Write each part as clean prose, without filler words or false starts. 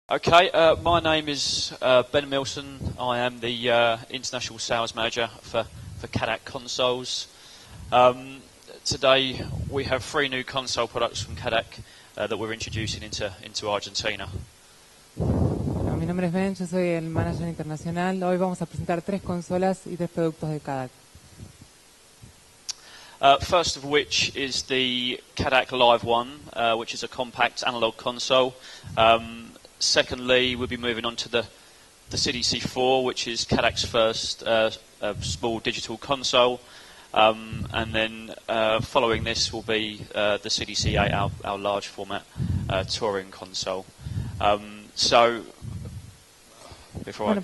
Okay, my name is Ben Millson. I am the International Sales Manager for Cadac consoles. Today we have 3 new console products from Cadac that we're introducing into Argentina. Mi nombre es Ben, yo soy el Manager Internacional. Hoy vamos a presentar 3 consolas y 3 productos de Cadac. First of which is the Cadac Live1, which is a compact analog console. Secondly, we'll be moving on to the CDC-4, which is Cadac's first small digital console. And then following this will be the CDC-8, our large format touring console.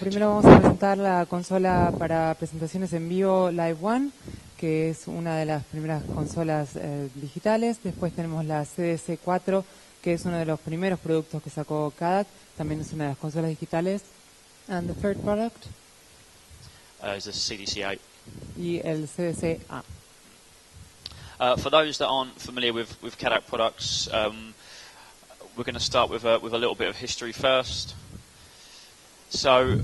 Primero vamos a presentar la consola para presentaciones en vivo Live1, que es una de las primeras consolas digitales. Después tenemos la CDC-8, que es uno de los primeros productos que sacó Cadac, también es una de las consolas digitales. And the third product is the CDC-8. Y el CDC-A. For those that aren't familiar with Cadac products, we're going to start with a little bit of history first. So,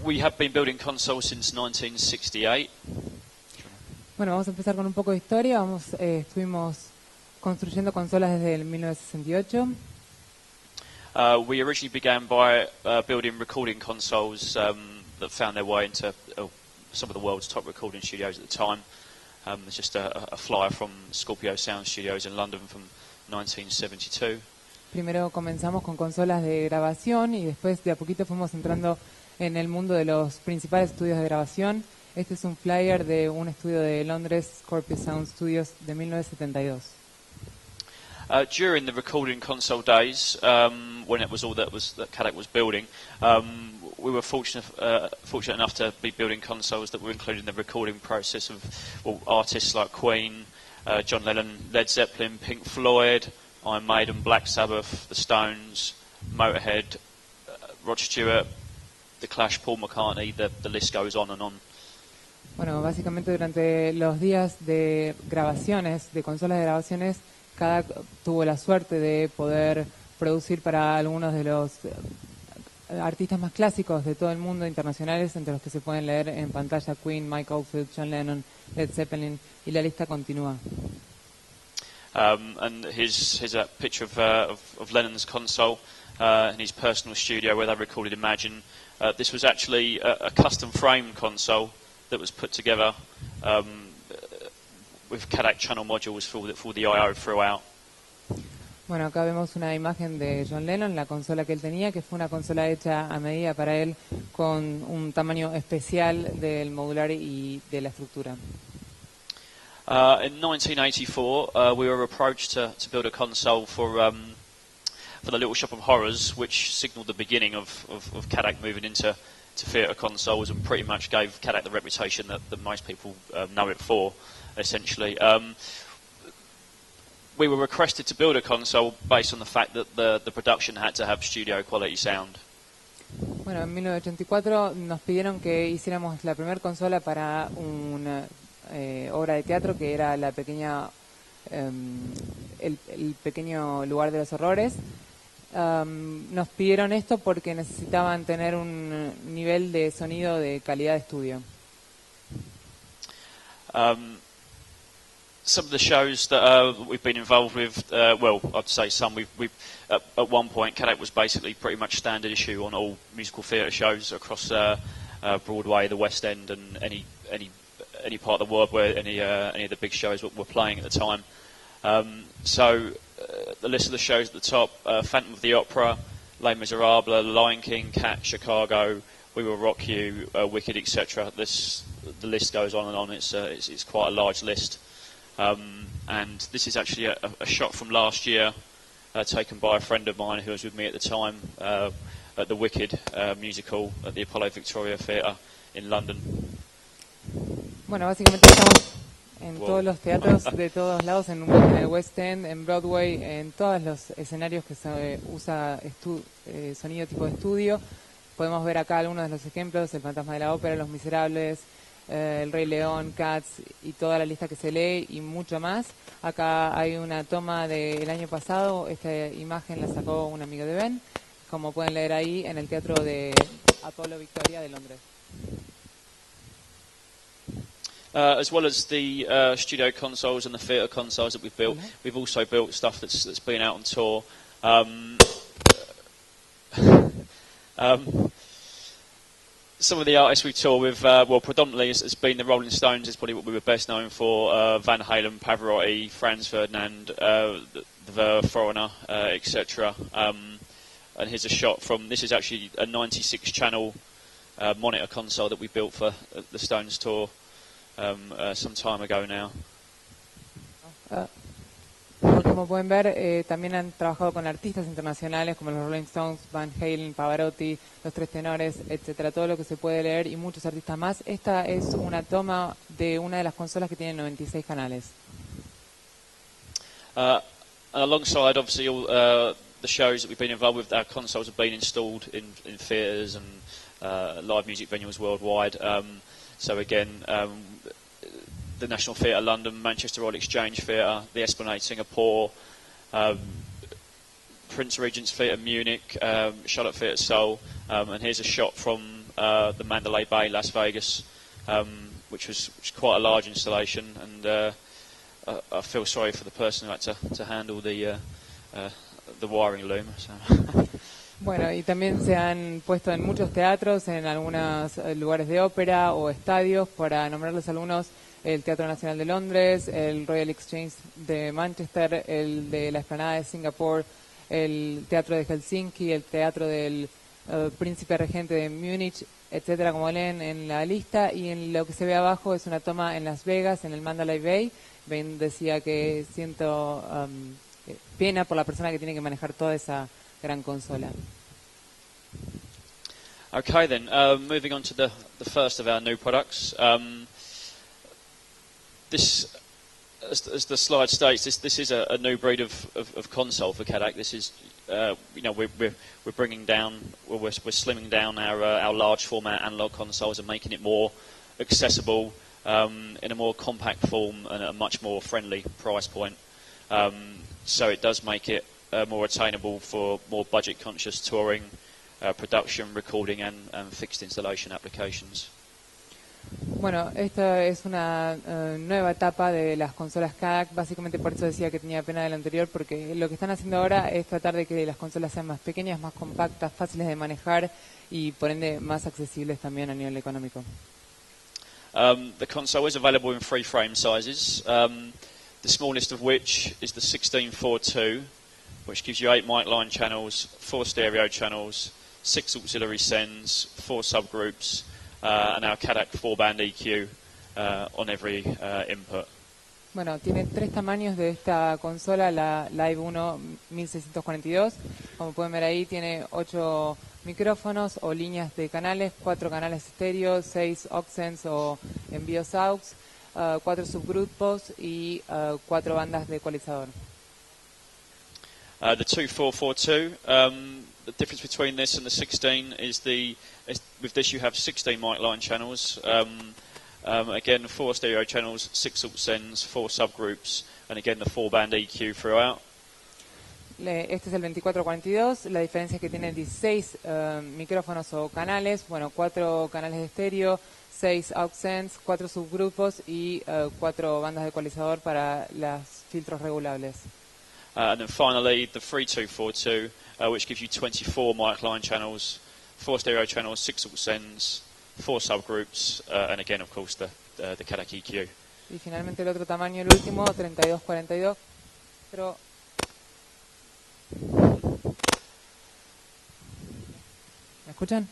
we have been building consoles since 1968. Bueno, vamos a empezar con un poco de historia. Estuvimos construyendo consolas desde el 1968. We originally began by building recording consoles that found their way into some of the world's top recording studios at the time. There's just a flyer from Scorpio Sound Studios in London from 1972. Primero comenzamos con consolas de grabación y después de a poquito fuimos entrando en el mundo de los principales estudios de grabación. Este es un flyer de un estudio de Londres, Scorpio Sound Studios, de 1972. During the recording console days, when it was all that Cadac was building, we were fortunate enough to be building consoles that were included in the recording process of artists like Queen, John Lennon, Led Zeppelin, Pink Floyd, Iron Maiden, Black Sabbath, The Stones, Motorhead, Rod Stewart, The Clash, Paul McCartney. The list goes on and on. Bueno, básicamente durante los días de grabaciones, de consolas de grabaciones, Cadac tuvo la suerte de poder producir para algunos de los artistas más clásicos de todo el mundo, internacionales, entre los que se pueden leer en pantalla Queen, Mike Oldfield, John Lennon, Led Zeppelin, y la lista continúa. And here's a picture of Lennon's console in his personal studio where they recorded Imagine. This was actually a custom frame console that was put together with Cadac channel modules for the I/O throughout. Bueno, acá vemos una imagen de John Lennon, la consola que él tenía, que fue una consola hecha a medida para él con un tamaño especial del modular y de la estructura. In 1984, we were approached to build a console for the Little Shop of Horrors, which signalled the beginning of Cadac moving into theatre consoles and pretty much gave Cadac the reputation that most people know it for, essentially. We were requested to build a console based on the fact that the production had to have studio quality sound. Bueno, en 1984 nos pidieron que hiciéramos la primera consola para una obra de teatro que era la pequeña el pequeño lugar de los horrores. Nos pidieron esto porque necesitaban tener un nivel de sonido de calidad de estudio. Some of the shows that we've been involved with, well, I'd say some. We've at one point, Cadac was basically pretty much standard issue on all musical theatre shows across Broadway, the West End, and any part of the world where any of the big shows were playing at the time. So the list of the shows at the top: Phantom of the Opera, Les Miserables, The Lion King, Cat, Chicago, We Will Rock You, Wicked, etc. The list goes on and on. It's quite a large list. And this is actually a shot from last year taken by a friend of mine who was with me at the time at the Wicked musical at the Apollo Victoria Theatre in London. Bueno, básicamente estamos en todos los teatros de todos lados, en el West End, en Broadway, en todos los escenarios que se usa sonido tipo de estudio. Podemos ver acá algunos de los ejemplos: El Fantasma de la Ópera, Los Miserables, El Rey León, Cats y toda la lista que se lee y mucho más. Acá hay una toma del año pasado, esta imagen la sacó un amigo de Ben, como pueden leer ahí, en el Teatro de Apolo Victoria de Londres. As well as the studio consoles and the theatre consoles that we've built, we've also built stuff that's been out on tour. Some of the artists we tour with, well, predominantly has been the Rolling Stones. Is probably what we were best known for. Van Halen, Pavarotti, Franz Ferdinand, the Foreigner, etc. And here's a shot from. This is actually a 96-channel monitor console that we built for the Stones tour some time ago now. Como pueden ver, también han trabajado con artistas internacionales como los Rolling Stones, Van Halen, Pavarotti, los Tres Tenores, etcétera, todo lo que se puede leer y muchos artistas más. Esta es una toma de una de las consolas que tiene 96 canales. Alongside, obviously, all the shows that we've been involved with, our consoles have been installed in theatres and live music venues worldwide. So again, the National Theatre London, Manchester Royal Exchange Theatre, the Esplanade Singapore, Prince Regent's Theatre Munich, Charlotte Theatre Seoul, and here's a shot from the Mandalay Bay, Las Vegas, which was quite a large installation, and I feel sorry for the person who had to handle the wiring loom. So. Bueno, y también se han puesto en muchos teatros, en algunos lugares de ópera o estadios, para nombrarles algunos: el Teatro Nacional de Londres, el Royal Exchange de Manchester, el de la Esplanada de Singapur, el Teatro de Helsinki, el Teatro del Príncipe Regente de Múnich, etcétera, como leen en la lista. Y en lo que se ve abajo es una toma en Las Vegas, en el Mandalay Bay. Ben decía que siento pena por la persona que tiene que manejar toda esa gran consola. Okay then, moving on to the first of our new products. This, as the slide states, this is a new breed of console for Cadac. This is, we're bringing down, well, we're slimming down our large format analog consoles and making it more accessible in a more compact form and at a much more friendly price point. So it does make it more attainable for more budget-conscious touring, production, recording, and fixed installation applications. Bueno, esta es una nueva etapa de las consolas Cadac. Básicamente por eso decía que tenía pena del anterior, porque lo que están haciendo ahora es tratar de que las consolas sean más pequeñas, más compactas, fáciles de manejar y por ende más accesibles también a nivel económico. The console is available in 3 frame sizes, the smallest of which is the 16:4:2, which gives you 8 mic line channels, 4 stereo channels, 6 auxiliary sends, 4 subgroups, and our Cadac 4-band EQ on every input. Bueno, tiene 3 tamaños de esta consola, la Live1 1642. Como pueden ver ahí, tiene 8 micrófonos o líneas de canales, 4 canales estéreo, 6 aux o envíos aux, 4 subgrupos y 4 bandas de ecualizador. The 2442, the difference between this and the 16 is with this you have 16 mic line channels, again 4 stereo channels, 6 aux sends, 4 subgroups, and again the 4-band EQ throughout. Este es el 2442, la diferencia es que tiene 16 micrófonos o canales, bueno, 4 canales de estéreo, 6 aux sends, 4 subgrupos y 4 bandas de ecualizador para los filtros regulables. And then finally, the 3242, which gives you 24 mic line channels, 4 stereo channels, 6 aux sends, 4 subgroups, and again, of course, the Cadac EQ. Y finalmente el otro tamaño, el último, 3242. ¿Me escuchan?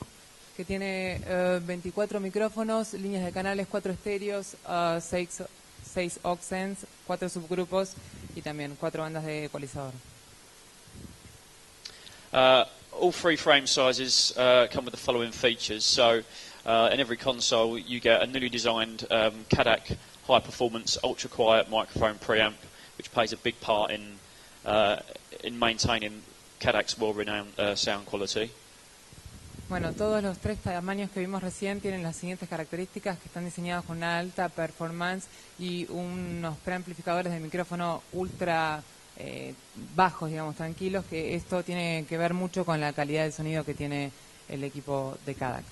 Que tiene 24 micrófonos, líneas de canales, 4 estéreos, 6 aux sends, 4 subgrupos y también 4 bandas de ecualizador. All 3 frame sizes come with the following features. So in every console you get a newly designed Cadac high performance ultra quiet microphone preamp, which plays a big part in maintaining Cadac's well-renowned sound quality. Bueno, todos los 3 tamaños que vimos recién tienen las siguientes características, que están diseñados con una alta performance y unos preamplificadores de micrófono ultra bajos, digamos, tranquilos, que esto tiene que ver mucho con la calidad del sonido que tiene el equipo de Cadac.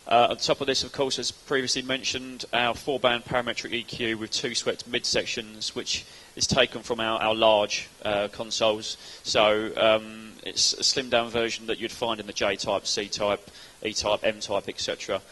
On top of this, of course, as previously mentioned, our 4-band parametric EQ with 2 swept midsections, which is taken from our large consoles. So it's a slimmed-down version that you'd find in the J-type, C-type, E-type, M-type, etc.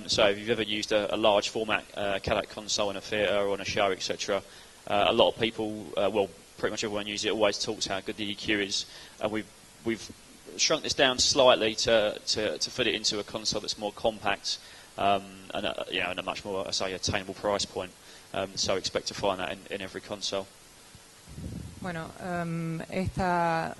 So if you've ever used a large format Cadac console in a theatre or on a show, etc., a lot of people, well, pretty much everyone uses it, always talks how good the EQ is. And we've shrunk this down slightly to fit it into a console that's more compact and a much more, I say, attainable price point. So expect to find that in every console. Bueno, esta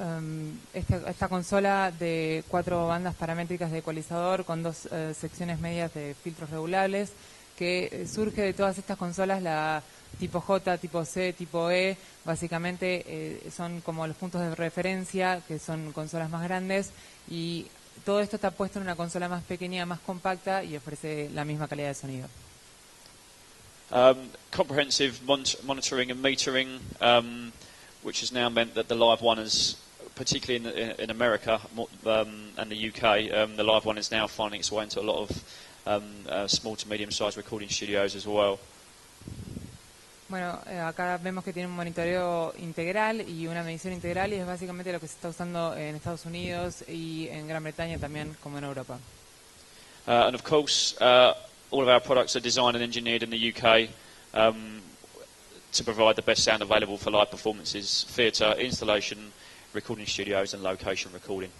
consola de 4 bandas paramétricas de ecualizador con 2 secciones medias de filtros regulables, que surge de todas estas consolas, la tipo J, tipo C, tipo E, básicamente son como los puntos de referencia, que son consolas más grandes, y todo esto está puesto en una consola más pequeña, más compacta, y ofrece la misma calidad de sonido. Comprehensive monitoring and metering, which has now meant that the Live1 is, particularly in America and the UK, the Live1 is now finding its way into a lot of small to medium-sized recording studios as well. Bueno, acá vemos que tiene un monitoreo integral y una medición integral, y es básicamente lo que se está usando en Estados Unidos y en Gran Bretaña también, como en Europa. And of course, all of our products are designed and engineered in the UK to provide the best sound available for live performances, theatre, installation, recording studios and location recording.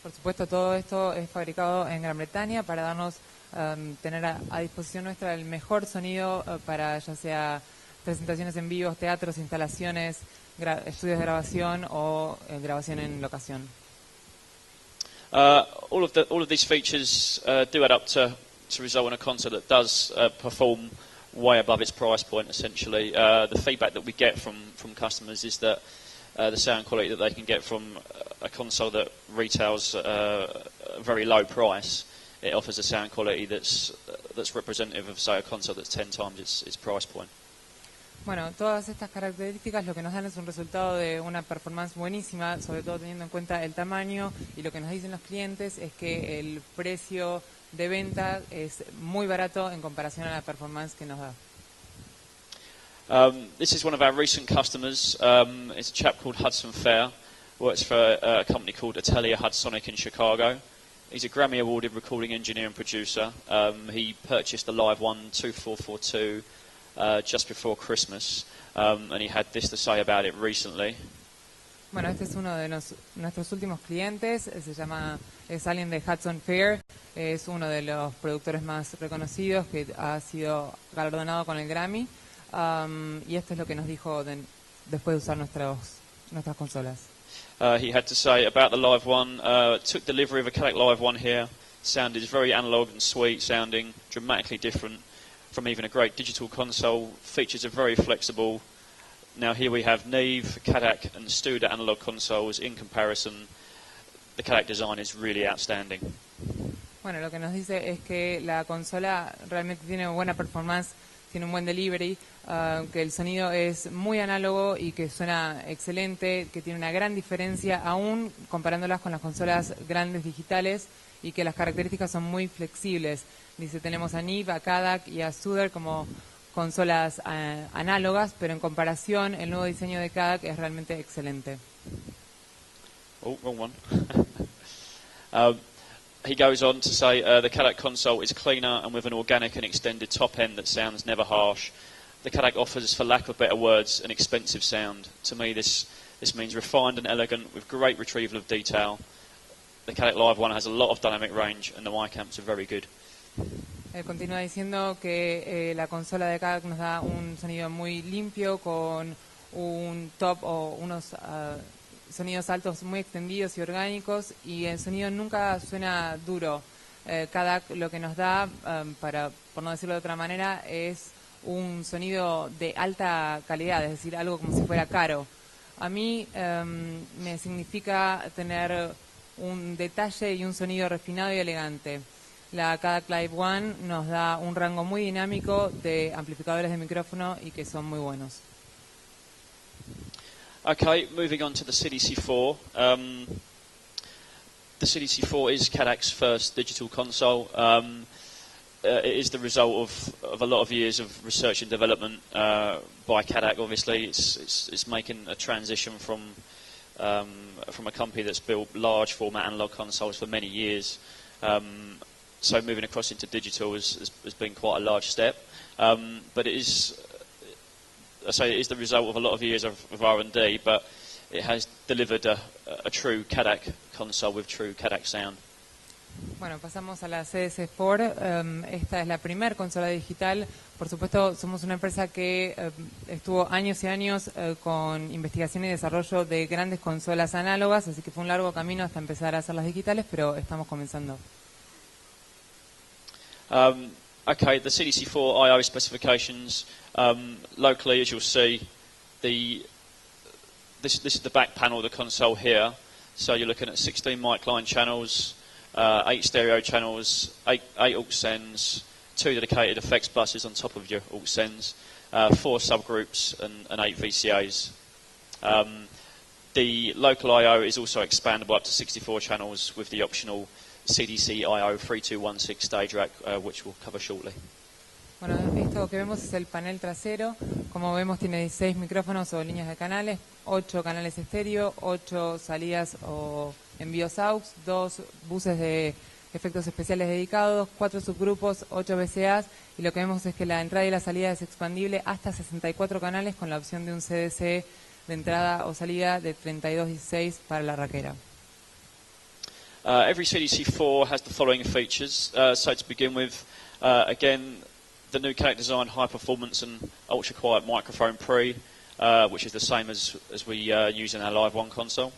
Por supuesto, todo esto es fabricado en Gran Bretaña para darnos, tener a disposición nuestra el mejor sonido para ya sea presentaciones en vivo, teatros, instalaciones, estudios de grabación o grabación en locación. All of these features do add up to result in a console that does perform way above its price point, essentially. The feedback that we get from customers is that the sound quality that they can get from a console that retails a very low price, it offers a sound quality that's representative of, say, a console that's 10 times its price point. Bueno, todas estas características lo que nos dan es un resultado de una performance buenísima, sobre todo teniendo en cuenta el tamaño, y lo que nos dicen los clientes es que el precio de venta es muy barato en comparación a la performance que nos da. This is one of our recent customers. It's a chap called Hudson Fair, works for a company called Atelier Hudsonic in Chicago. He's a Grammy awarded recording engineer and producer. He purchased the Live1 2442 just before Christmas, and he had this to say about it recently. Bueno, este es uno de nuestros últimos clientes, es alguien de Hudson Fair, es uno de los productores más reconocidos que ha sido galardonado con el Grammy, y esto es lo que nos dijo después de usar nuestras consolas. He had to say about the Live1, took delivery of a Cadac Live1 here, sound is very analog and sweet sounding, dramatically different from even a great digital console, features are very flexible. Now here we have Neve, Cadac and Studer analog consoles. In comparison, the Cadac design is really outstanding. Bueno, lo que nos dice es que la consola realmente tiene buena performance, tiene un buen delivery, que el sonido es muy análogo y que suena excelente, que tiene una gran diferencia aún comparándolas con las consolas grandes digitales, y que las características son muy flexibles. Dice, tenemos a Neve, a Cadac y a Studer como consolas análogas, pero en comparación el nuevo diseño de Cadac es realmente excelente. Oh, wrong one. He goes on to say the Cadac console is cleaner and with an organic and extended top end that sounds never harsh. The Cadac offers, for lack of better words, an expensive sound. To me, this means refined and elegant with great retrieval of detail. The Cadac Live1 has a lot of dynamic range and the mic amps are very good. Continúa diciendo que la consola de Cadac nos da un sonido muy limpio con un top o unos sonidos altos muy extendidos y orgánicos, y el sonido nunca suena duro. Cadac lo que nos da, por no decirlo de otra manera, es un sonido de alta calidad, es decir, algo como si fuera caro. A mí me significa tener un detalle y un sonido refinado y elegante. La Cadac Live1 nos da un rango muy dinámico de amplificadores de micrófono y que son muy buenos. Okay, moving on to the CDC-4. The CDC-4 is Cadac's first digital console. It is the result of a lot of years of research and development by Cadac. Obviously, it's making a transition from a company that's built large format analog consoles for many years. So moving across into digital has been quite a large step. But it is, I say, it is the result of a lot of years of R&D, but it has delivered a true Cadac console with true Cadac sound. Bueno, pasamos a la CDC-4. Esta es la primera consola digital. Por supuesto, somos una empresa que estuvo años y años con investigación y desarrollo de grandes consolas análogas, así que fue un largo camino hasta empezar a hacerlas digitales, pero estamos comenzando. Okay, the CDC-4 I/O specifications. Locally, as you'll see, this is the back panel of the console here. So you're looking at 16 mic line channels, 8 stereo channels, 8 aux sends, 2 dedicated effects buses on top of your aux sends, 4 subgroups and 8 VCAs. The local I/O is also expandable up to 64 channels with the optional CDC I/O 3216 stage rack, which we'll cover shortly. Bueno, esto que vemos es el panel trasero. Como vemos, tiene 16 micrófonos o líneas de canales, 8 canales estéreo, 8 salidas o envíos aux, 2 buses de efectos especiales dedicados, 4 subgrupos, 8 VCAs, y lo que vemos es que la entrada y la salida es expandible hasta 64 canales con la opción de un CDC de entrada o salida de 3216 para la raquera. Every CDC-4 has the following features. So to begin with, again, the new Cadac design high performance and ultra quiet microphone pre, which is the same as we use in our Live1 console.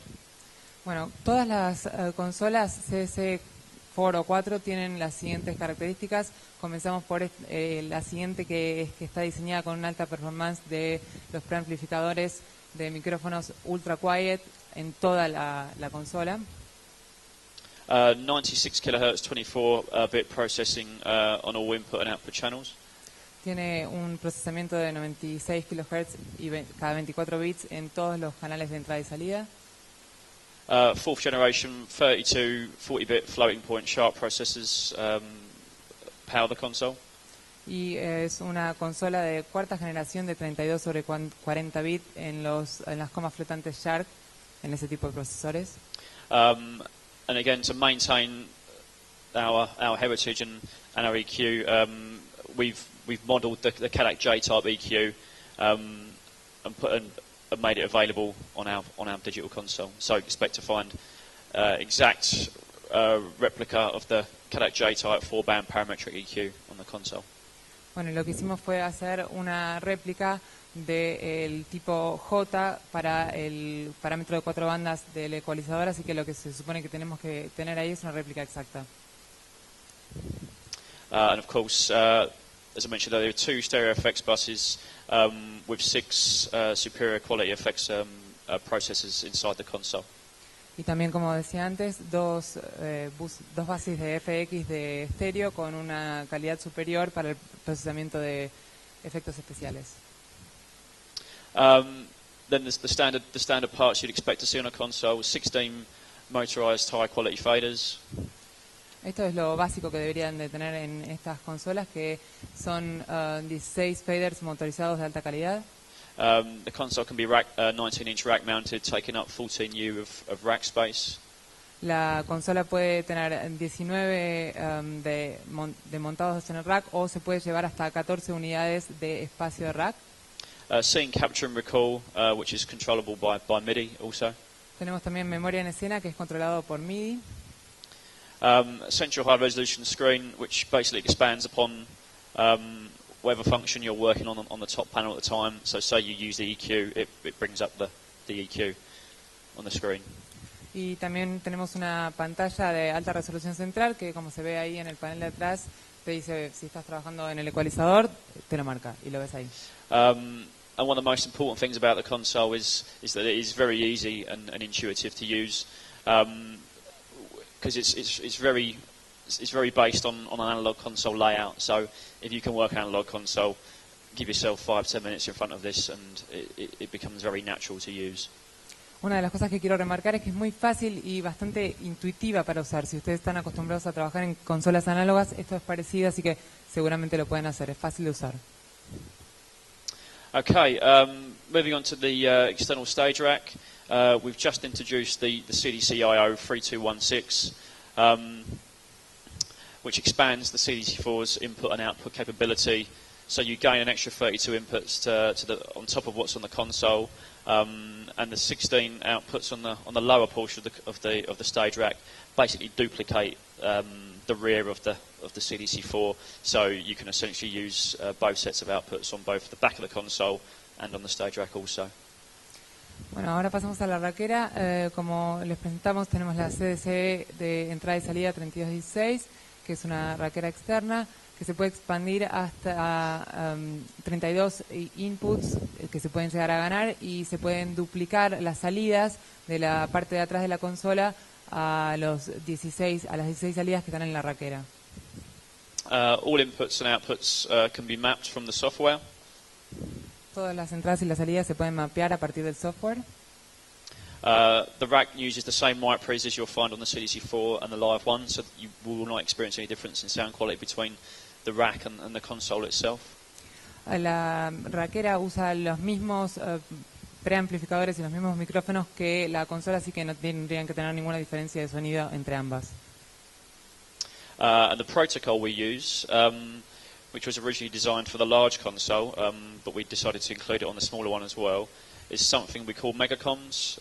Bueno, todas las consolas CDC-4 o 4 tienen las siguientes características. Comenzamos por la siguiente, que está diseñada con una alta performance de los preamplificadores de micrófonos ultra quiet en toda la consola. 96 kHz 24-bit processing on all input and output channels. Tiene un procesamiento de 96 kHz y cada 24 bits en todos los canales de entrada y salida. Fourth generation 32 40-bit floating point sharp processors power the console. Y es una consola de cuarta generación de 32 sobre 40 bits en las comas flotantes Sharp, en ese tipo de procesores. And again, to maintain our heritage and our EQ, we've modelled the Cadac J-type EQ and made it available on our digital console. So expect to find exact replica of the Cadac J-type 4-band parametric EQ on the console. Bueno, lo que hicimos fue hacer una réplica del tipo J para el parámetro de 4 bandas del ecualizador, así que lo que se supone que tenemos que tener ahí es una réplica exacta. And of course, as I mentioned earlier, 2 stereo effects buses with 6 superior quality effects processors inside the console. Y también, como decía antes, dos bases de FX de estéreo con una calidad superior para el procesamiento de efectos especiales. Then there's the standard parts you'd expect to see on a console: 16 motorized high quality faders. Esto es lo básico que deberían de tener en estas consolas, que son 16 faders motorizados de alta calidad. The console can be 19-inch rack mounted, taking up 14U of rack space. La consola puede tener 19 de montados en el rack, o se puede llevar hasta 14 unidades de espacio de rack. Scene capture and recall, which is controllable by MIDI also. Tenemos también memoria en escena, que es controlado por MIDI. Central high resolution screen, which basically expands upon whatever function you're working on the top panel at the time. So say you use the EQ, it brings up the EQ on the screen. Y también tenemos una pantalla de alta resolución central que, como se ve ahí en el panel de atrás, te dice si estás trabajando en el ecualizador, te lo marca y lo ves ahí. And one of the most important things about the console is that it is very easy and intuitive to use, because it's very based on an analog console layout. So if you can work an analog console, give yourself 5-10 minutes in front of this, and it becomes very natural to use. Una de las cosas que quiero remarcar es que es muy fácil y bastante intuitiva para usar. Si ustedes están acostumbrados a trabajar en consolas análogas, esto es parecido, así que seguramente lo pueden hacer. Es fácil de usar. Okay, moving on to the external stage rack. We've just introduced the CDC-8 3216, which expands the CDC4's input and output capability. So you gain an extra 32 inputs on top of what's on the console, and the 16 outputs on the lower portion of the stage rack basically duplicate the rear of the CDC4. So you can essentially use both sets of outputs on both the back of the console and on the stage rack also. Bueno, ahora pasamos a la raquera. Como les presentamos, tenemos la CDC de entrada y salida 3216, que es una raquera externa que se puede expandir hasta 32 inputs que se pueden llegar a ganar, y se pueden duplicar las salidas de la parte de atrás de la consola a las 16 salidas que están en la raquera. All inputs and outputs can be mapped from the software. Todas las entradas y las salidas se pueden mapear a partir del software. The rack uses the same Mapp13 as you'll find on the CDC4 and the Live1, so you will not experience any difference in sound quality between the rack and the console itself. La raquera usa los mismos preamplificadores y los mismos micrófonos que la consola, así que no tendrían que tener ninguna diferencia de sonido entre ambas. And the protocol we use, which was originally designed for the large console, but we decided to include it on the smaller one as well, is something we call megacoms.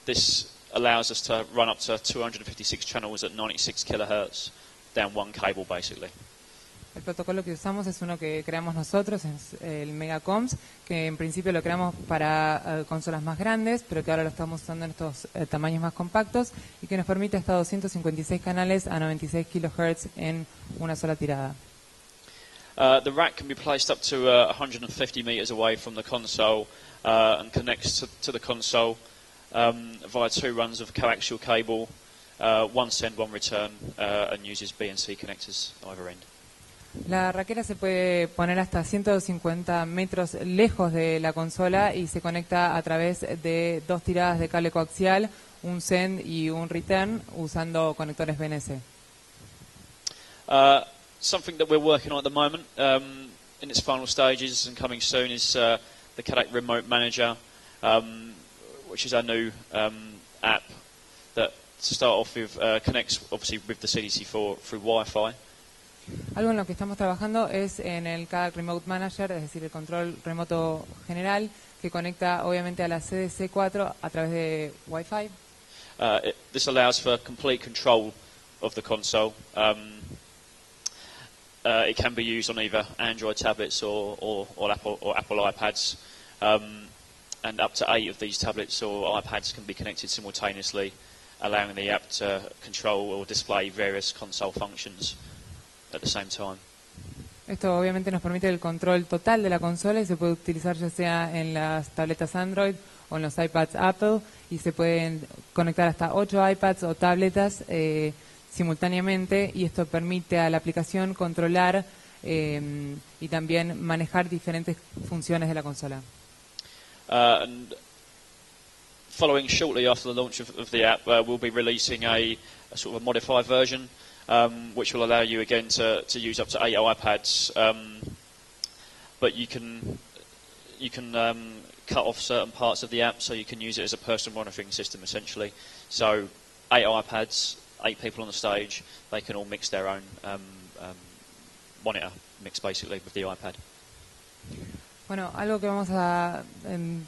This allows us to run up to 256 channels at 96 kilohertz down one cable, basically. El protocolo que usamos es uno que creamos nosotros, es el Megacoms, que en principio lo creamos para consolas más grandes, pero que ahora lo estamos usando en estos tamaños más compactos, y que nos permite hasta 256 canales a 96 kHz en una sola tirada. The rack can be placed up to 150 meters away from the console and connects to the console via 2 runs of coaxial cable, one send, one return, and uses B and C connectors either end. La raquera se puede poner hasta 150 metros lejos de la consola y se conecta a través de 2 tiradas de cable coaxial, un send y un return, usando conectores BNC. Something that we're working on at the moment in its final stages and coming soon is the Cadac Remote Manager, which is our new app that, to start off with, connects obviously with the CDC4 through Wi-Fi. Algo en lo que estamos trabajando es en el Cadac Remote Manager, es decir, el control remoto general, que conecta obviamente a la CDC-4 a través de Wi-Fi. This allows for complete control of the console. It can be used on either Android tablets or Apple iPads, and up to 8 of these tablets or iPads can be connected simultaneously, allowing the app to control or display various console functions at the same time. Esto obviamente nos permite el control total de la consola y se puede utilizar ya sea en las tabletas Android o en los iPads Apple, y se pueden conectar hasta 8 iPads o tabletas simultáneamente, y esto permite a la aplicación controlar y también manejar diferentes funciones de la consola. And following shortly after the launch of the app, we'll be releasing a sort of a modified version, which will allow you again to use up to 8 iPads, but you can cut off certain parts of the app, so you can use it as a personal monitoring system essentially. So 8 iPads, 8 people on the stage, they can all mix their own monitor mix basically with the iPad. Bueno, algo que vamos a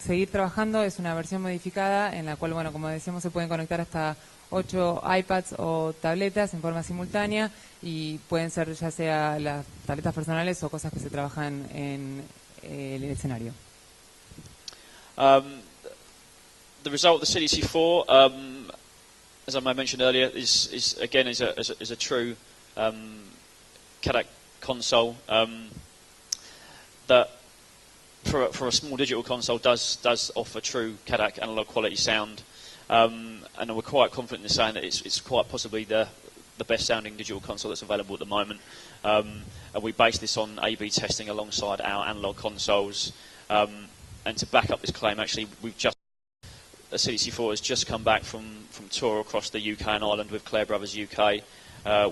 seguir trabajando es una versión modificada en la cual, bueno, como decíamos, se pueden conectar hasta 8 iPads o tabletas en forma simultánea, y pueden ser ya sea las tabletas personales o cosas que se trabajan en el escenario. The result of the CDC4, as I mentioned earlier, is again is a true Cadac console that for a small digital console does offer true Cadac analog quality sound, and we're quite confident in saying that it's quite possibly the the best sounding digital console that's available at the moment. And we base this on A/B testing alongside our analog consoles. And to back up this claim, actually, CDC4 has just come back from tour across the UK and Ireland with Clare Brothers UK,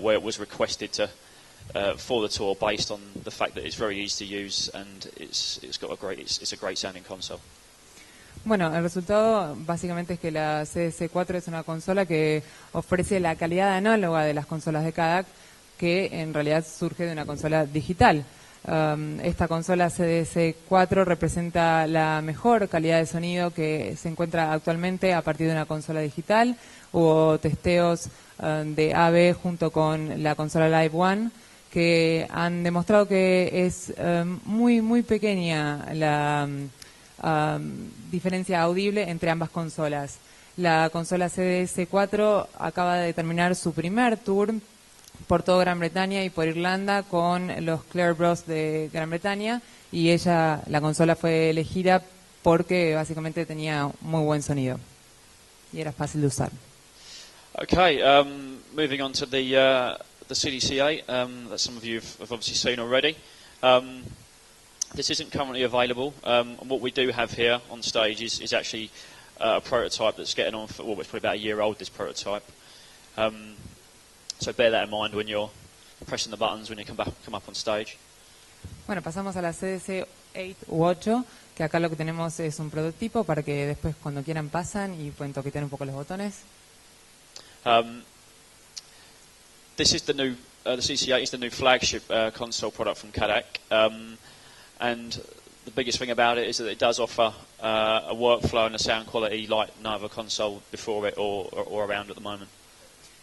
where it was requested for the tour based on the fact that it's very easy to use and it's a great sounding console. Bueno, el resultado básicamente es que la CDC-4 es una consola que ofrece la calidad análoga de las consolas de Cadac, que en realidad surge de una consola digital. Esta consola CDC-4 representa la mejor calidad de sonido que se encuentra actualmente a partir de una consola digital. Hubo testeos de AB junto con la consola Live1 que han demostrado que es muy pequeña la diferencia audible entre ambas consolas. La consola CDC-4 acaba de terminar su primer tour por toda Gran Bretaña y por Irlanda con los Clare Bros de Gran Bretaña, y la consola fue elegida porque básicamente tenía muy buen sonido y era fácil de usar. Okay, moving on to the CDC-8 that some of you have obviously seen already. This isn't currently available, and what we do have here on stage is actually a prototype that's getting on for, it's probably about a year old, this prototype. So bear that in mind when you're pressing the buttons when you come up on stage. Bueno, pasamos a la CDC-8 u 8, que acá lo que tenemos es un prototipo para que después cuando quieran pasan y pueden toquetear un poco los botones. This is the CDC-8 is the new flagship console product from Cadac, and the biggest thing about it is that it does offer a workflow and a sound quality like no other console before it or around at the moment.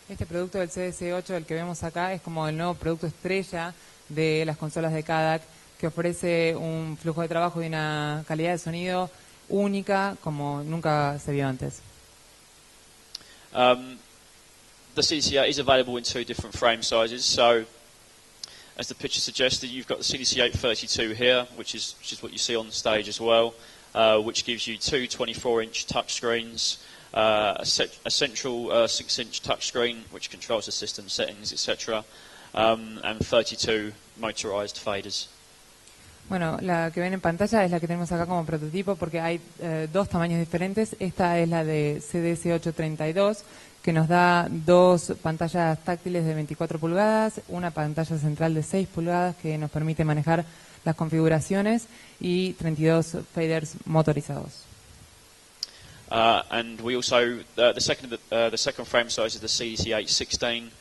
Este producto del CDC-8, el que vemos acá, es como el nuevo producto estrella de las consolas de Cadac, que ofrece un flujo de trabajo y una calidad de sonido única como nunca se vio antes. The CDC-8 is available in two different frame sizes. So, as the picture suggests, you've got the CDC-8 32 here, which is what you see on the stage as well, which gives you two 24-inch touchscreens. A central 6-inch touchscreen which controls the system settings, etc., and 32 motorized faders. Bueno, la que ven en pantalla es la que tenemos acá como prototipo porque hay dos tamaños diferentes. Esta es la de CDC-8 32, que nos da dos pantallas táctiles de 24 pulgadas, una pantalla central de 6 pulgadas que nos permite manejar las configuraciones y 32 faders motorizados. And we also the second frame size is the CDC-8 16,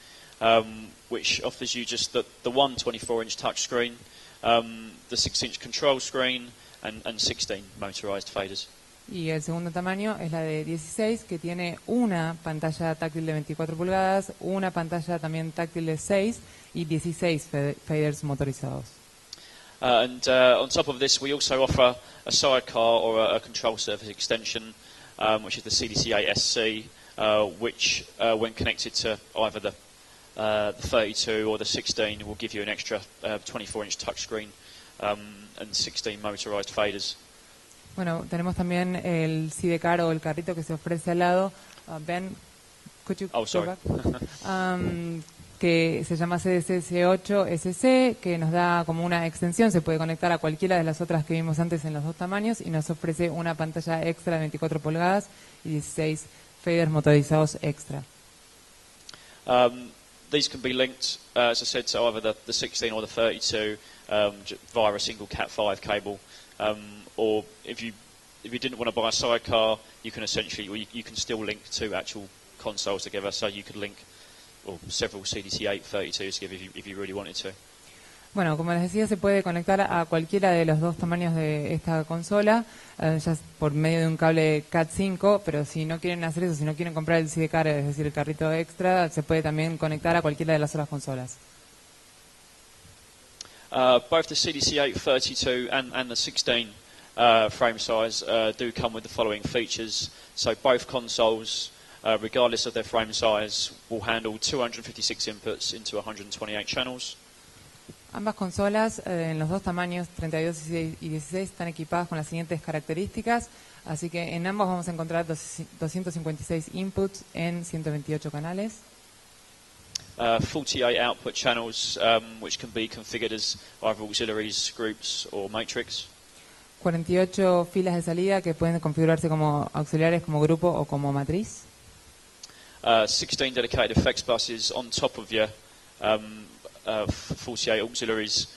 which offers you just the one 24-inch touchscreen, the 6-inch control screen, and 16 motorized faders. Y el segundo tamaño es la de 16, que tiene una pantalla táctil de 24 pulgadas, una pantalla también táctil de 6 y 16 faders motorizados. And on top of this, we also offer a sidecar or a control surface extension, which is the CDC-8 SC, which, when connected to either the 32 or the 16, will give you an extra 24-inch touchscreen and 16 motorized faders. Bueno, tenemos también el sidecar o el carrito que se ofrece al lado. Ben, could you go back? Que se llama CDC-8 SC, que nos da como una extensión, se puede conectar a cualquiera de las otras que vimos antes en los dos tamaños y nos ofrece una pantalla extra de 24 pulgadas y 16 faders motorizados extra. These can be linked, as I said, to either the 16 or the 32 via a single Cat5 cable, or if you didn't want to buy a sidecar, you can you can still link two actual consoles together, so you could link several CDC-8 32s together if you really wanted to. Bueno, como les decía, se puede conectar a cualquiera de los dos tamaños de esta consola, ya por medio de un cable Cat5, pero si no quieren hacer eso, si no quieren comprar el sidecar, es decir, el carrito extra, se puede también conectar a cualquiera de las otras consolas. Both the CDC-8 32 and the 16 frame size do come with the following features. So both consoles, regardless of their frame size, will handle 256 inputs into 128 channels. Ambas consolas, en los dos tamaños, 32 y 16, están equipadas con las siguientes características, así que en ambos vamos a encontrar 256 inputs en 128 canales. 48 output channels, which can be configured as either auxiliaries, groups, or matrix. 48 filas de salida que pueden configurarse como auxiliares, como grupo o como matriz. 16 dedicated effects buses on top of your 48 auxiliaries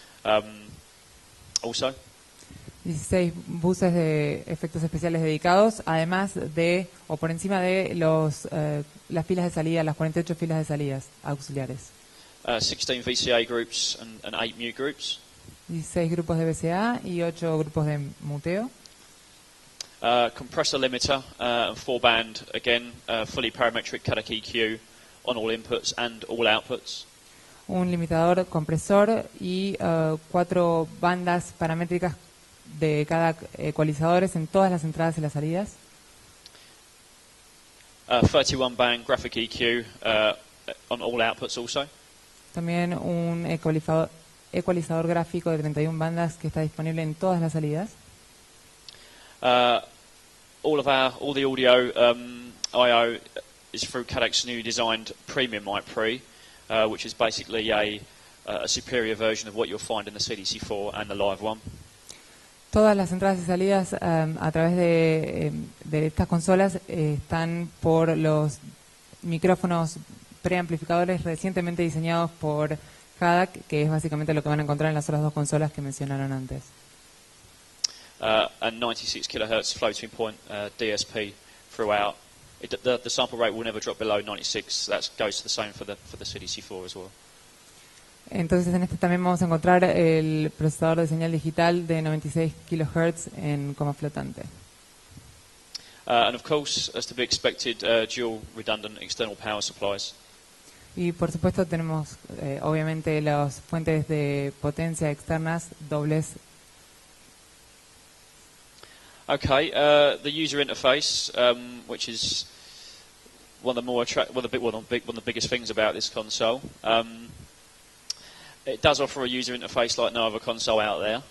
also. 16 buses de efectos especiales dedicados, además de, o por encima de las filas de salida, las 48 filas de salidas auxiliares. 16 VCA groups and 8 mute groups. 16 grupos de VCA y 8 grupos de muteo. Compressor limiter and 4-band, again, fully parametric Cadac EQ on all inputs and all outputs. Un limitador compresor y 4 bandas paramétricas de cada ecualizadores en todas las entradas y las salidas. 31-band graphic EQ on all outputs also. También un ecualizador gráfico de 31 bandas que está disponible en todas las salidas. All the audio I/O is through Cadac's new designed premium Mapp13, which is basically a superior version of what you'll find in the CDC-8 and the Live1. Todas las entradas y salidas a través de estas consolas están por los micrófonos preamplificadores recientemente diseñados por Cadac, que es básicamente lo que van a encontrar en las otras dos consolas que mencionaron antes. And 96 kHz floating point DSP throughout. The sample rate will never drop below 96. That goes to the same for the CDC-4 as well. Entonces en este también vamos a encontrar el procesador de señal digital de 96 kHz en coma flotante. And of course, as to be expected, dual redundant external power supplies. Y por supuesto tenemos obviamente las fuentes de potencia externas dobles. Okay, the user interface, which is one of the biggest things about this console. It does offer a user interface like no other console out there.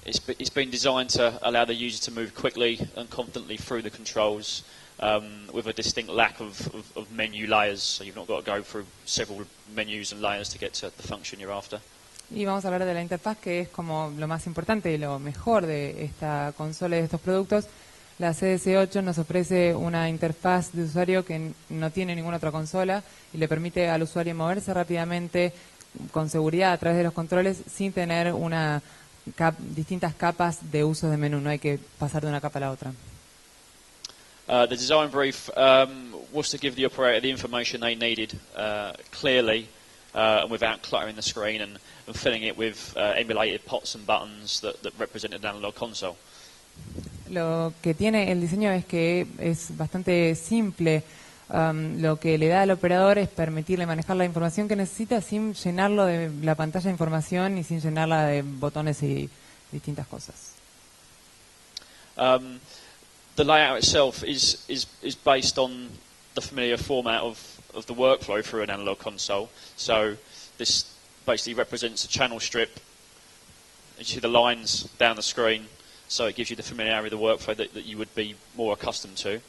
It's been designed to allow the user to move quickly and confidently through the controls with a distinct lack of menu layers, so you've not got to go through several menus and layers to get to the function you're after. Y vamos a hablar de la interfaz, que es como lo más importante y lo mejor de esta consola y de estos productos. La CDC-8 nos ofrece una interfaz de usuario que no tiene ninguna otra consola y le permite al usuario moverse rápidamente con seguridad a través de los controles sin tener distintas capas de uso de menú. No hay que pasar de una capa a la otra. The design brief was to give the operator the information they needed clearly and without cluttering the screen and filling it with emulated pots and buttons that represented an analog console. Lo que tiene el diseño es que es bastante simple. Lo que le da al operador es permitirle manejar la información que necesita sin llenarlo de la pantalla de información y sin llenarla de botones y distintas cosas. The layout itself is based on the familiar format of the workflow through an analog console. So this basically represents a channel strip. You see the lines down the screen, so it gives you the familiarity of the workflow that you would be more accustomed to.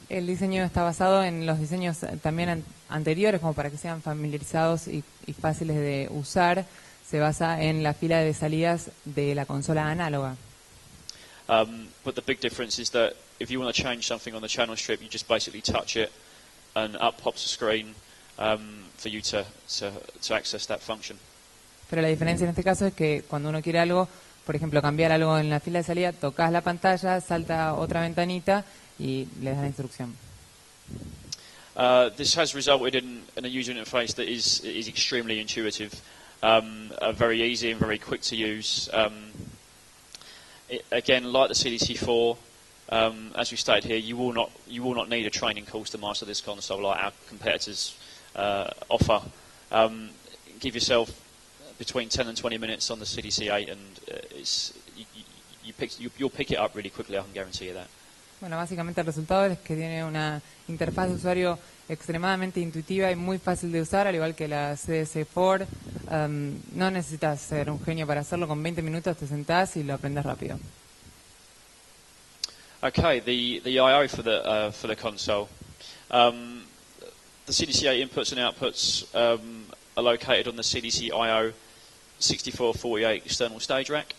El diseño está basado en los diseños también anteriores, como para que sean familiarizados y fáciles de usar. Se basa en la fila de salidas de la consola análoga. But the big difference is that if you want to change something on the channel strip, you just basically touch it, and up pops a screen for you to access that function. Pero la diferencia en este caso es que cuando uno quiere algo, por ejemplo, cambiar algo en la fila de salida, tocas la pantalla, salta otra ventanita y le das la instrucción. This has resulted in a user interface that is extremely intuitive, very easy and very quick to use. Again, like the CDC-4, as we stated here, you will not need a training course to master this console like our competitors offer. Give yourself between 10 and 20 minutes on the CDC-8 and you'll pick it up really quickly, I can guarantee you that. Bueno, básicamente el resultado es que tiene una interfaz de usuario extremadamente intuitiva y muy fácil de usar, al igual que la CDC-4. No necesitas ser un genio para hacerlo, con 20 minutos te sentás y lo aprendes rápido. Okay, the I/O for the console. The CDC-8 inputs and outputs are located on the CDC-IO 6448 external stage rack.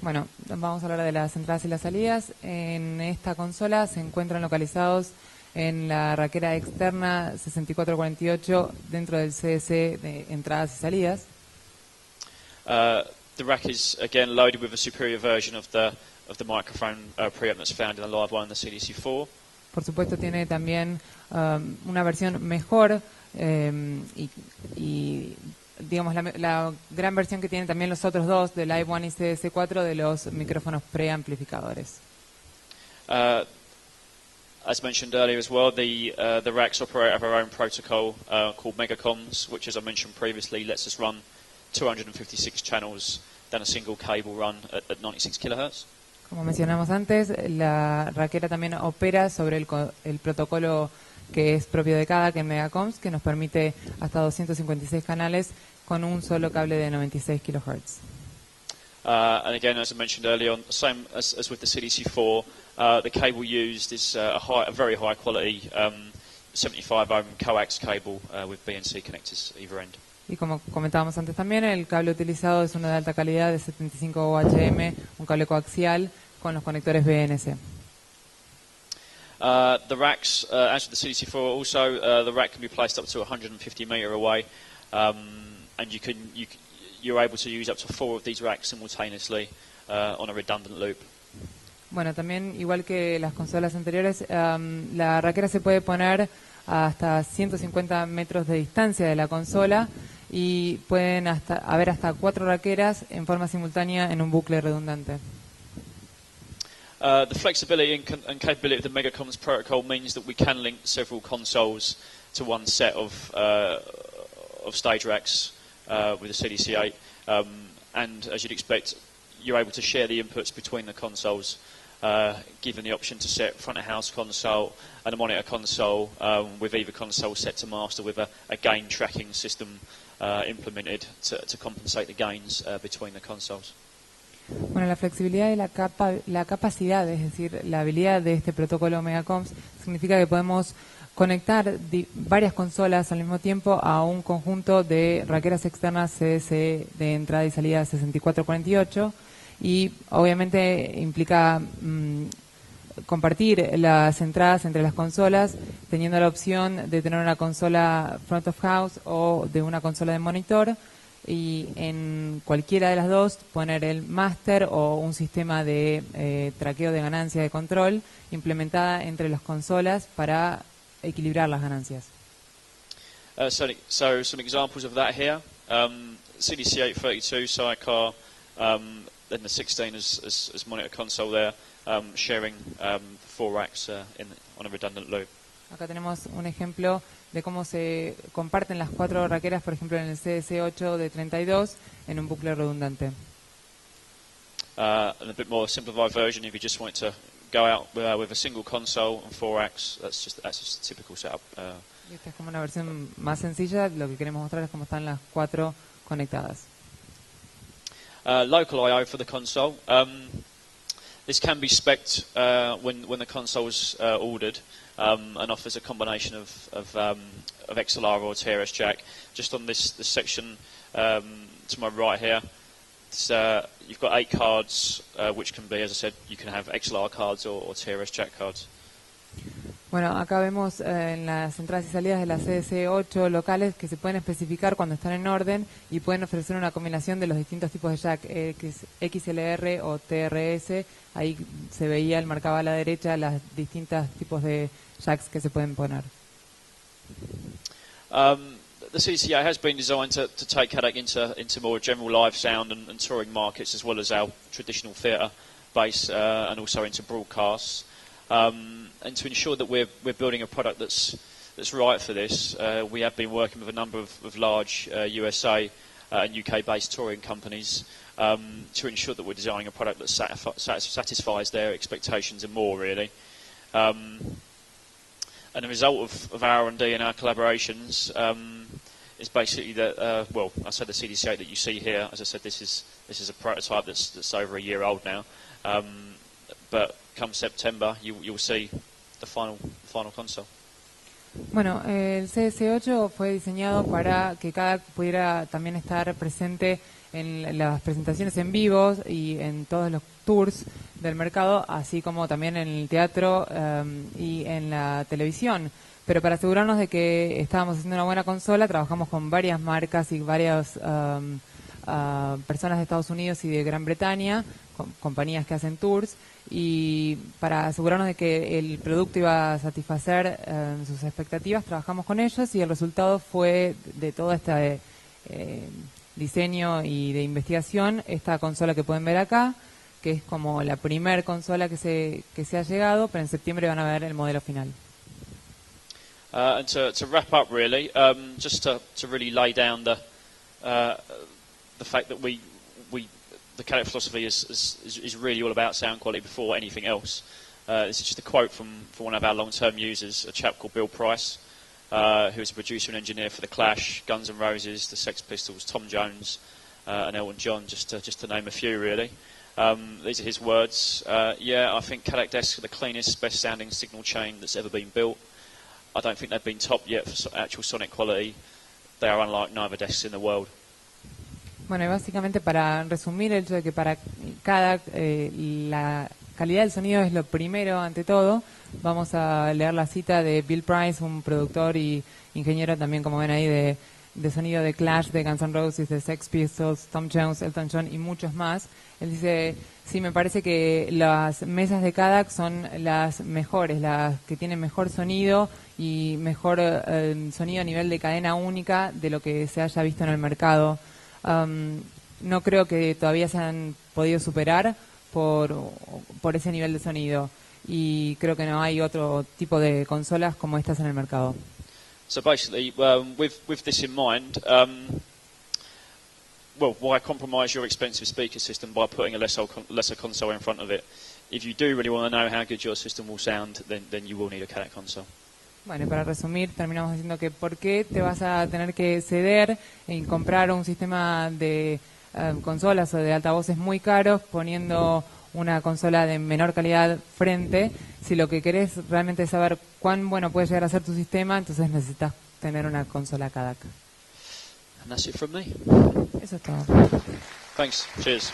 Bueno, vamos a hablar de las entradas y las salidas. En esta consola se encuentran localizados en la raquera externa 6448 dentro del CDC de entradas y salidas. The rack is again loaded with a superior version of the microphone preamp that's found in the Live1 and the CDC-4. Por supuesto tiene también una versión mejor y digamos la gran versión que tienen también los otros dos, de Live1 y CDC-4, de los micrófonos preamplificadores. As mentioned earlier as well, the racks operate out of our own protocol called Megacoms, which, as I mentioned previously, lets us run 256 channels down a single cable run at 96 kHz. Como mencionamos antes, la raquera también opera sobre el protocolo que es propio de Cadac en Megacoms, que nos permite hasta 256 canales con un solo cable de 96 kHz. And again, as I mentioned earlier, on, same as with the CDC-4, the cable used is a very high quality 75 ohm coax cable with BNC connectors either end. Y como comentábamos antes también, el cable utilizado es uno de alta calidad de 75 OHM, un cable coaxial con los conectores BNC. The racks, as with the CDC-4 also, the rack can be placed up to 150 metre away, and you're able to use up to 4 of these racks simultaneously on a redundant loop. Bueno, también igual que las consolas anteriores, la raquera se puede poner hasta 150 metros de distancia de la consola y pueden haber hasta 4 raqueras en forma simultánea en un bucle redundante. The flexibility and capability of the Megacoms protocol means that we can link several consoles to one set of stage racks with the CDC-8, and as you'd expect, you're able to share the inputs between the consoles, given the option to set front of house console and a monitor console, with either console set to master with a gain tracking system implemented to compensate the gains between the consoles. Bueno, la flexibilidad y la capacidad, es decir, la habilidad de este protocolo Megacoms, significa que podemos conectar varias consolas al mismo tiempo a un conjunto de raqueras externas CDC de entrada y salida 6448, y obviamente implica compartir las entradas entre las consolas, teniendo la opción de tener una consola front of house o de una consola de monitor, y en cualquiera de las dos poner el master o un sistema de traqueo de ganancia de control implementada entre las consolas para equilibrar las ganancias. So some examples of that here. CDC-832 sidecar, then the 16 as monitor console there, sharing 4 racks on a redundant loop. Acá tenemos un ejemplo de cómo se comparten las 4 raqueras, por ejemplo, en el CDC-8 de 32 en un bucle redundante. And a bit more simplified version, if you just want to go out with a single console and 4 racks, that's just a typical setup. Esta es como una versión más sencilla. Lo que queremos mostrar es cómo están las 4 conectadas. Local I/O for the console. This can be spec'd when the console's ordered, and offers a combination of XLR or TRS jack. Just on this section to my right here, you've got 8 cards, which can be, as I said, you can have XLR cards or TRS jack cards. Bueno, acá vemos en las entradas y salidas de la CDC-8 locales que se pueden especificar cuando están en orden y pueden ofrecer una combinación de los distintos tipos de jack, XLR o TRS. Ahí se veía, marcaba a la derecha los distintos tipos de jacks que se pueden poner. The CDC-8 has been designed to take Cadac into more general live sound and touring markets, as well as our traditional theatre base, and also into broadcasts. And to ensure that we're building a product that's right for this, we have been working with a number of large USA and UK-based touring companies to ensure that we're designing a product that satisfies their expectations and more, really. And the result of our R&D and our collaborations is basically that, well, I said the CDC-8 that you see here. As I said, this is a prototype that's over a year old now. But come September, you'll see the final console. Bueno, el CDC-8 fue diseñado para que Cadac pudiera también estar presente en las presentaciones en vivo y en todos los tours del mercado, así como también en el teatro y en la televisión. Pero para asegurarnos de que estábamos haciendo una buena consola, trabajamos con varias marcas y varias personas de Estados Unidos y de Gran Bretaña, compañías que hacen tours, y para asegurarnos de que el producto iba a satisfacer sus expectativas, trabajamos con ellos y el resultado fue de todo este diseño y de investigación, esta consola que pueden ver acá, que es como la primer consola que se ha llegado, pero en septiembre van a ver el modelo final. And to wrap up, really, just to really lay down the fact that the Cadac philosophy is really all about sound quality before anything else. This is just a quote from one of our long-term users, a chap called Bill Price, who is a producer and engineer for The Clash, Guns N' Roses, the Sex Pistols, Tom Jones, and Elton John, just to name a few, really. These are his words. Yeah, I think Cadac desks are the cleanest, best-sounding signal chain that's ever been built. I don't think they've been topped yet for actual sonic quality. They are unlike no other desks in the world. Bueno, y básicamente para resumir el hecho de que para Cadac la calidad del sonido es lo primero ante todo, vamos a leer la cita de Bill Price, un productor y ingeniero también, como ven ahí, de sonido de Clash, de Guns N' Roses, de Sex Pistols, Tom Jones, Elton John y muchos más. Él dice, sí, me parece que las mesas de Cadac son las mejores, las que tienen mejor sonido y mejor sonido a nivel de cadena única de lo que se haya visto en el mercado. No creo que todavía se han podido superar por ese nivel de sonido y creo que no hay otro tipo de consolas como estas en el mercado. So basically, with this in mind, well, why compromise your expensive speaker system by putting a lesser console in front of it? If you do really want to know how good your system will sound, then you will need a Cadac console. Bueno, y para resumir, terminamos diciendo que ¿por qué te vas a tener que ceder en comprar un sistema de consolas o de altavoces muy caros poniendo una consola de menor calidad frente? Si lo que querés realmente es saber cuán bueno puede llegar a ser tu sistema, entonces necesitas tener una consola Cadac. And that's it from me. Eso es todo. Thanks. Cheers.